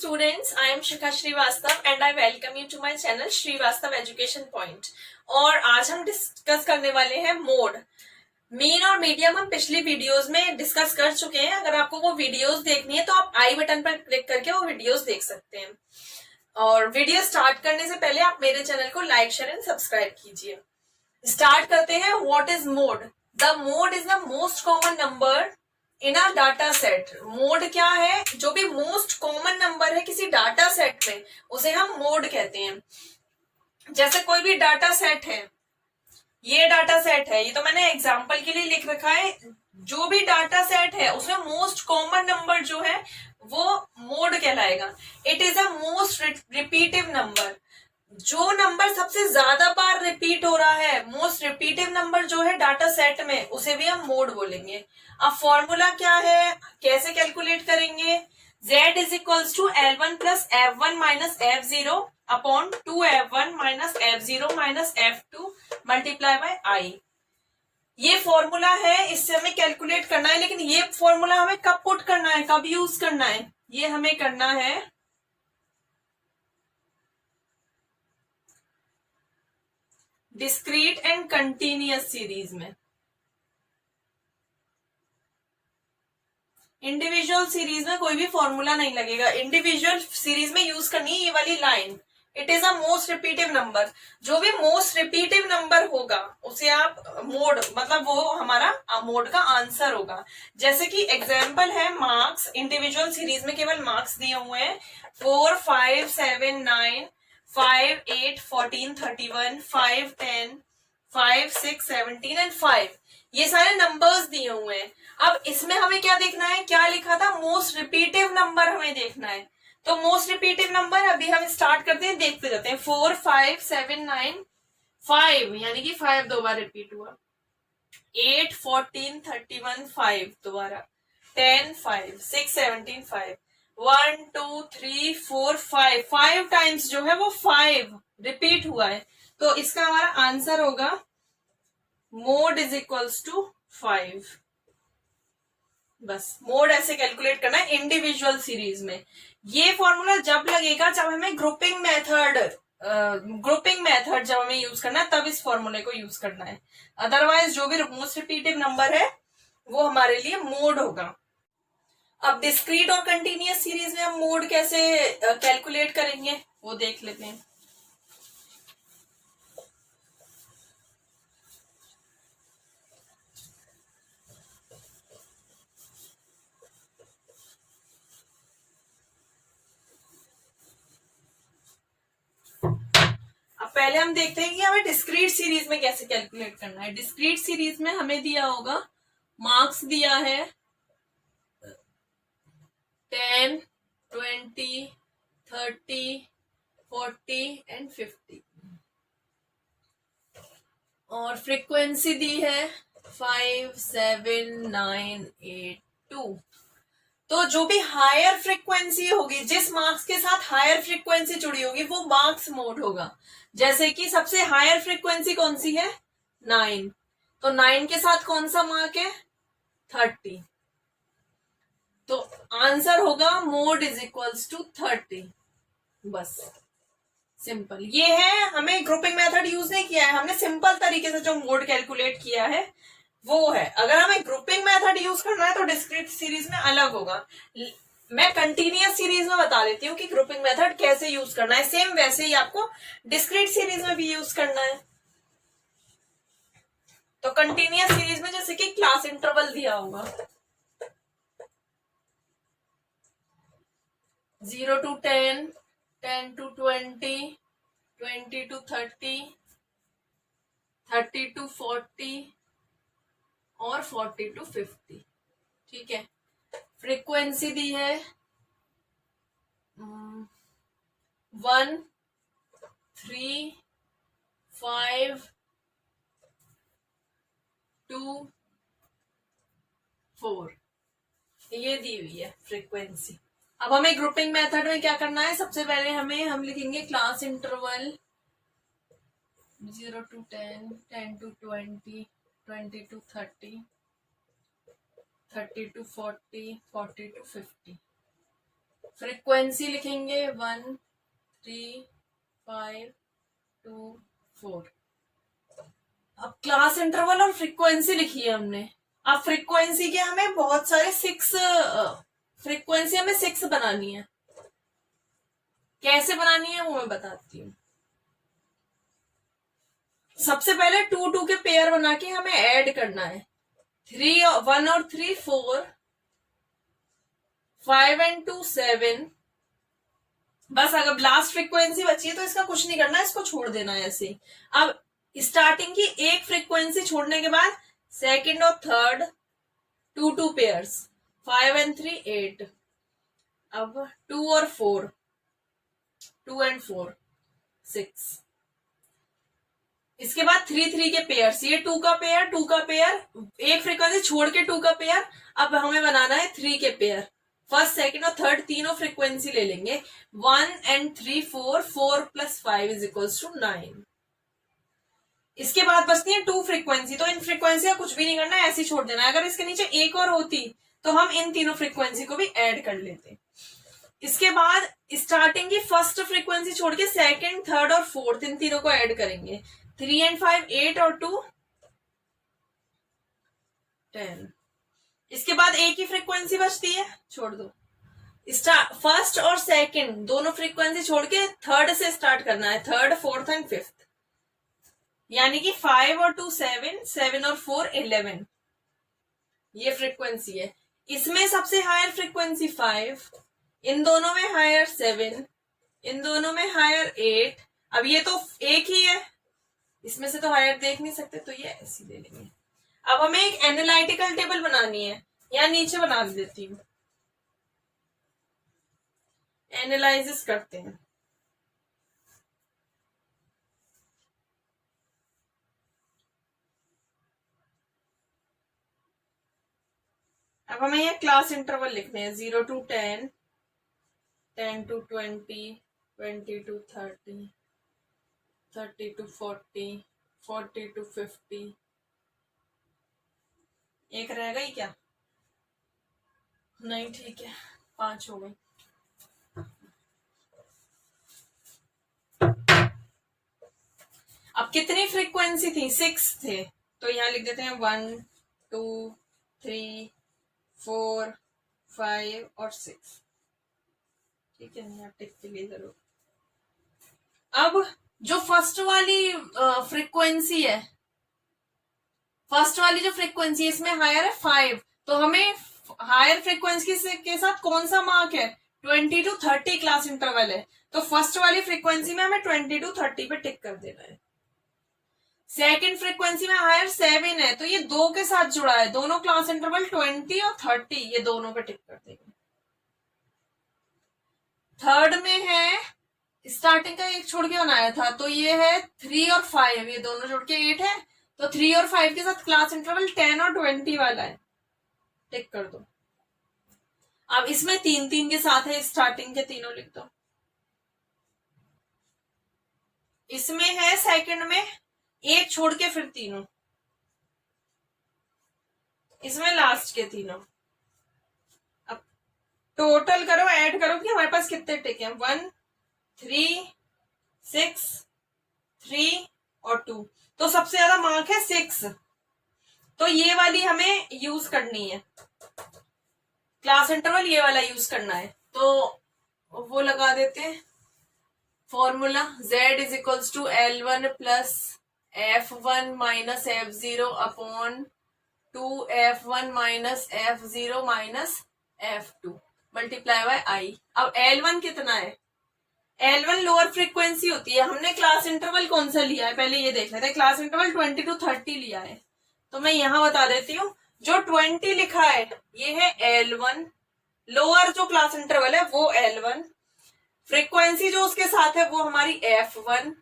students, I am Shikha Srivastav and I welcome you to my channel Srivastav Education Point। और आज हम discuss करने वाले हैं मोड। मीन और मीडियम हम पिछली वीडियोस में डिस्कस कर चुके हैं। अगर आपको वो वीडियोस देखनी है तो आप आई बटन पर क्लिक करके वो वीडियोस देख सकते हैं। और वीडियो स्टार्ट करने से पहले आप मेरे चैनल को लाइक शेयर एंड सब्सक्राइब कीजिए। स्टार्ट करते हैं। What is mode? The mode is the most common number in a data set. Mode क्या है? जो भी मोस्ट कॉमन नंबर है किसी डाटा सेट में उसे हम मोड कहते हैं। जैसे कोई भी डाटा सेट है, ये डाटा सेट है, ये तो मैंने एग्जांपल के लिए लिख रखा है। जो भी डाटा सेट है उसमें मोस्ट कॉमन नंबर जो है वो मोड कहलाएगा। It is a most repetitive number. जो नंबर सबसे ज्यादा बार रिपीट हो रहा है, मोस्ट रिपीटिव नंबर जो है डाटा सेट में, उसे भी हम मोड बोलेंगे। अब फॉर्मूला क्या है, कैसे कैलकुलेट करेंगे? z is equals to L1 plus F1 minus F0 upon 2F1 minus F0 minus F2 multiply by I। ये फॉर्मूला है, इससे हमें कैलकुलेट करना है। लेकिन ये फॉर्मूला हमें कब पुट करना है, कब यूज करना है? ये हमें करना है डिस्क्रीट एंड कंटिन्यूअस सीरीज में। इंडिविजुअल सीरीज में कोई भी फॉर्मूला नहीं लगेगा। इंडिविजुअल सीरीज में यूज करनी है ये वाली line. It is a most repetitive number. जो भी मोस्ट रिपीटिव नंबर होगा उसे आप मोड, मतलब वो हमारा मोड का आंसर होगा। जैसे कि एग्जाम्पल है मार्क्स। इंडिविजुअल सीरीज में केवल मार्क्स दिए हुए हैं 4, 5, 7, 9, 5, 8, 14, 31, 5, 10, 5, 6, 17 एंड 5। ये सारे नंबर्स दिए हुए हैं। अब इसमें हमें क्या देखना है? क्या लिखा था? मोस्ट रिपीटिव नंबर हमें देखना है। तो मोस्ट रिपीटिव नंबर अभी हम स्टार्ट करते हैं, देखते जाते हैं। 4, 5, 7, 9, 5 यानी कि 5 दो बार रिपीट हुआ। 8, 14, 31, 5 दोबारा। 10, 5, 6, 17, 5। 1, 2, 3, 4, 5। 5 टाइम्स जो है वो 5 रिपीट हुआ है। तो इसका हमारा आंसर होगा मोड इज इक्वल्स टू 5। बस मोड ऐसे कैलकुलेट करना है इंडिविजुअल सीरीज में। ये फॉर्मूला जब लगेगा जब हमें ग्रुपिंग मेथड जब हमें यूज करना है, तब इस फॉर्मूले को यूज करना है। अदरवाइज जो भी मोस्ट रिपीटिव नंबर है वो हमारे लिए मोड होगा। अब डिस्क्रीट और कंटिन्यूअस सीरीज में हम मोड कैसे कैलकुलेट करेंगे वो देख लेते हैं। पहले हम देखते हैं कि हमें डिस्क्रीट सीरीज में कैसे कैलकुलेट करना है। डिस्क्रीट सीरीज में हमें दिया होगा, मार्क्स दिया है 10, 20, 30, 40 एंड 50 और फ्रीक्वेंसी दी है 5, 7, 9, 8, 2। तो जो भी हायर फ्रीक्वेंसी होगी, जिस मार्क्स के साथ हायर फ्रीक्वेंसी जुड़ी होगी वो मार्क्स मोड होगा। जैसे कि सबसे हायर फ्रीक्वेंसी कौन सी है? 9। तो 9 के साथ कौन सा मार्क है? 30। तो आंसर होगा मोड इज इक्वल्स टू 30। बस सिंपल। ये है, हमें ग्रुपिंग मेथड यूज नहीं किया है, हमने सिंपल तरीके से जो मोड कैलकुलेट किया है वो है। अगर हमें ग्रुपिंग मेथड यूज करना है तो डिस्क्रीट सीरीज में अलग होगा। मैं कंटिन्यूअस सीरीज में बता देती हूँ कि ग्रुपिंग मेथड कैसे यूज करना है। सेम वैसे ही आपको डिस्क्रीट सीरीज में भी यूज करना है। तो कंटिन्यूअस सीरीज में जैसे कि क्लास इंटरवल दिया होगा 0 to 10, 10 to 20, 20 to 30, 30 to 40 और 40 to 50। ठीक है। फ्रीक्वेंसी दी है 1, 3, 5, 2, 4 ये दी हुई है फ्रीक्वेंसी। अब हमें ग्रुपिंग मेथड में क्या करना है? सबसे पहले हम लिखेंगे class interval 0 to 10, 10 to 20, 20 to 30, 30 to 40, 40 to 50। Frequency लिखेंगे 1 3 5 2 4। अब क्लास इंटरवल और फ्रीक्वेंसी लिखी है हमने। अब फ्रीक्वेंसी के हमें बहुत सारे 6 फ्रीक्वेंसी हमें 6 बनानी है। कैसे बनानी है वो मैं बताती हूँ। सबसे पहले 2 2 के पेयर बना के हमें ऐड करना है। 3 1 और 3 4, 5 and 2 7। बस अगर लास्ट फ्रीक्वेंसी बची है तो इसका कुछ नहीं करना है, इसको छोड़ देना है ऐसे। अब स्टार्टिंग की एक फ्रीक्वेंसी छोड़ने के बाद सेकंड और थर्ड 2 2 पेयर्स, 5 and 3 8। अब 2 और 4, 2 and 4 6। इसके बाद 3 3 के पेयर्स, ये 2 का पेयर 2 का पेयर, एक फ्रीक्वेंसी छोड़ के 2 का पेयर। अब हमें बनाना है 3 के पेयर। फर्स्ट सेकंड और थर्ड तीनों फ्रीक्वेंसी ले लेंगे। 1 and 3 4, 4 plus 5 is equals to 9। इसके बाद बचती है 2 फ्रीक्वेंसी, तो इन फ्रीक्वेंसी का कुछ भी नहीं करना है, ऐसे ही छोड़ देना है। अगर इसके नीचे एक और होती तो हम इन तीनों फ्रीक्वेंसी को भी ऐड कर लेते। इसके बाद स्टार्टिंग की फर्स्ट फ्रीक्वेंसी छोड़ के सेकंड थर्ड और फोर्थ इन तीनों को ऐड करेंगे। 3 and 5 8 और 2 10। इसके बाद एक ही फ्रीक्वेंसी बचती है, छोड़ दो। फर्स्ट और सेकंड दोनों फ्रीक्वेंसी छोड़ के थर्ड से स्टार्ट करना है, थर्ड फोर्थ एंड फिफ्थ। यानी कि 5 और 2 7, 7 और 4 11। ये फ्रीक्वेंसी है। इसमें सबसे हायर फ्रीक्वेंसी 5, इन दोनों में हायर 7, इन दोनों में हायर 8। अब ये तो एक ही है, इसमें से तो हायर देख नहीं सकते, तो ये ऐसी ले लेंगे। अब हमें एक एनालिटिकल टेबल बनानी है, या नीचे बना देती हूँ। एनालाइसिस करते हैं। अब हमें ये क्लास इंटरवल लिखने हैं। 0 to 10, 10 to 20, 20 to 30, 30 to 40, 40 to 50। एक रह गई क्या? नहीं, ठीक है, 5 हो गई। अब कितनी फ्रीक्वेंसी थी? 6 थे, तो यहां लिख देते हैं 1 2 3 4 5 और 6। ठीक है, यहाँ टिक के लिए जरूर। अब जो फर्स्ट वाली फ्रीक्वेंसी है, फर्स्ट वाली जो फ्रीक्वेंसी है इसमें हायर है 5, तो हमें हायर फ्रीक्वेंसी के साथ कौन सा मार्क है? 20 to 30 क्लास इंटरवल है, तो फर्स्ट वाली फ्रीक्वेंसी में हमें 20 to 30 पे टिक कर देना है। सेकेंड फ्रीक्वेंसी में हायर 7 है, तो ये 2 के साथ जुड़ा है, दोनों क्लास इंटरवल 20 और 30, ये दोनों पे टिक कर देंगे। थर्ड में है, स्टार्टिंग का एक छोड़ के बनाया था, तो ये है 3 और 5, ये दोनों जोड़ के 8 है, तो 3 और 5 के साथ क्लास इंटरवल 10 और 20 वाला है, टिक कर दो। अब इसमें 3 3 के साथ है, स्टार्टिंग के तीनों लिख दो। इसमें है सेकंड में एक छोड़ के फिर तीनों, इसमें लास्ट के तीनों। अब टोटल करो, ऐड करो कि हमारे पास कितने टिक हैं। 1 3 6 3 और 2, तो सबसे ज्यादा मार्क है 6, तो ये वाली हमें यूज करनी है, क्लास इंटरवल ये वाला यूज करना है। तो वो लगा देते हैं formula. Z is equals to L1 plus F1 minus F0 upon 2F1 minus F0 minus F2 multiply by I। अब L1 कितना है? L1 लोअर फ्रीक्वेंसी होती है। हमने क्लास इंटरवल कौन सा लिया है पहले ये देख लेते हैं। क्लास इंटरवल 20 to 30 लिया है, तो मैं यहां बता देती हूँ। जो 20 लिखा है ये है L1, लोअर जो क्लास इंटरवल है वो L1, फ्रीक्वेंसी जो उसके साथ है वो हमारी F1,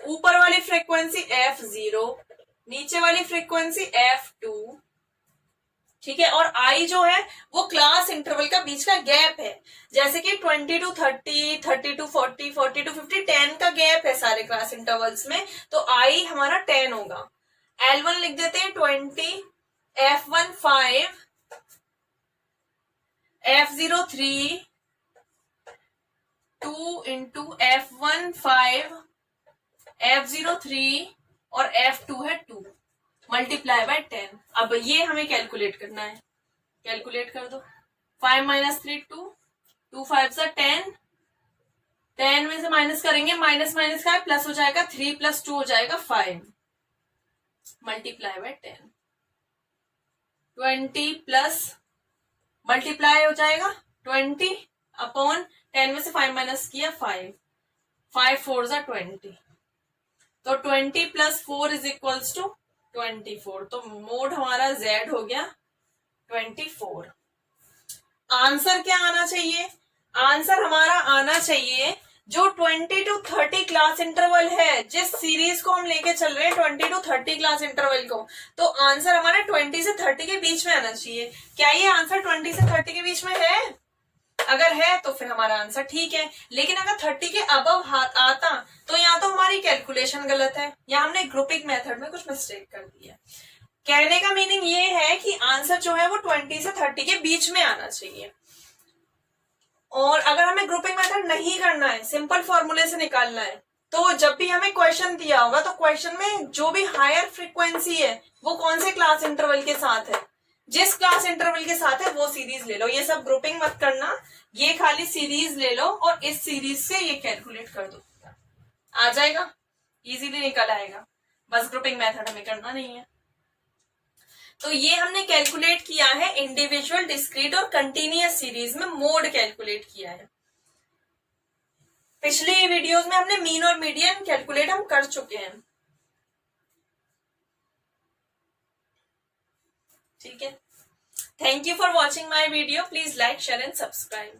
ऊपर वाली फ्रीक्वेंसी F0, नीचे वाली फ्रीक्वेंसी F2, ठीक है। और I जो है वो क्लास इंटरवल का बीच का गैप है, जैसे कि 20 to 30, 30 to 40, 40 to 50, 10 का गैप है सारे क्लास इंटरवल्स में, तो I हमारा 10 होगा। L1 लिख देते हैं 20, F1 5, F0 3, 2 into F1 5, F0 3 और F2 है 2 मल्टीप्लाई बाय 10। अब ये हमें कैलकुलेट करना है, कैलकुलेट कर दो। 5 माइनस 3 2, 2 5 सा 10, 10 में से माइनस करेंगे, माइनस माइनस का है प्लस हो जाएगा, 3 प्लस 2 हो जाएगा 5 मल्टीप्लाई बाय 10। 20 प्लस मल्टीप्लाई हो जाएगा 20 अपॉन 10 में से 5 माइनस किया 5, 5 4 सा 20, तो 20 प्लस 4 इज इक्वल्स टू 24। तो मोड हमारा Z हो गया 24। आंसर क्या आना चाहिए? आंसर हमारा आना चाहिए जो 20 टू 30 क्लास इंटरवल है, जिस सीरीज को हम लेके चल रहे हैं 20 टू 30 क्लास इंटरवल को, तो आंसर हमारा 20 से 30 के बीच में आना चाहिए। क्या ये आंसर 20 से 30 के बीच में है? अगर है तो फिर हमारा आंसर ठीक है, लेकिन अगर 30 के अबव हाथ आता तो यहाँ तो हमारी कैलकुलेशन गलत है, या हमने ग्रुपिंग मेथड में कुछ मिस्टेक कर दिया। कहने का मीनिंग ये है कि आंसर जो है वो 20 से 30 के बीच में आना चाहिए। और अगर हमें ग्रुपिंग मेथड नहीं करना है, सिंपल फॉर्मूले से निकालना है, तो जब भी हमें क्वेश्चन दिया होगा तो क्वेश्चन में जो भी हायर फ्रीक्वेंसी है वो कौन से क्लास इंटरवल के साथ है, जिस क्लास इंटरवल के साथ है वो सीरीज ले लो। ये सब ग्रुपिंग मत करना, ये खाली सीरीज ले लो और इस सीरीज से ये कैलकुलेट कर दो, आ जाएगा, इजीली निकल आएगा। बस ग्रुपिंग मेथड हमें करना नहीं है। तो ये हमने कैलकुलेट किया है इंडिविजुअल, डिस्क्रीट और कंटिन्यूअस सीरीज में मोड कैलकुलेट किया है। पिछले वीडियोस में हमने मीन और मीडियन कैलकुलेट हम कर चुके हैं, ठीक है। Thank you for watching my video. Please like, share and subscribe.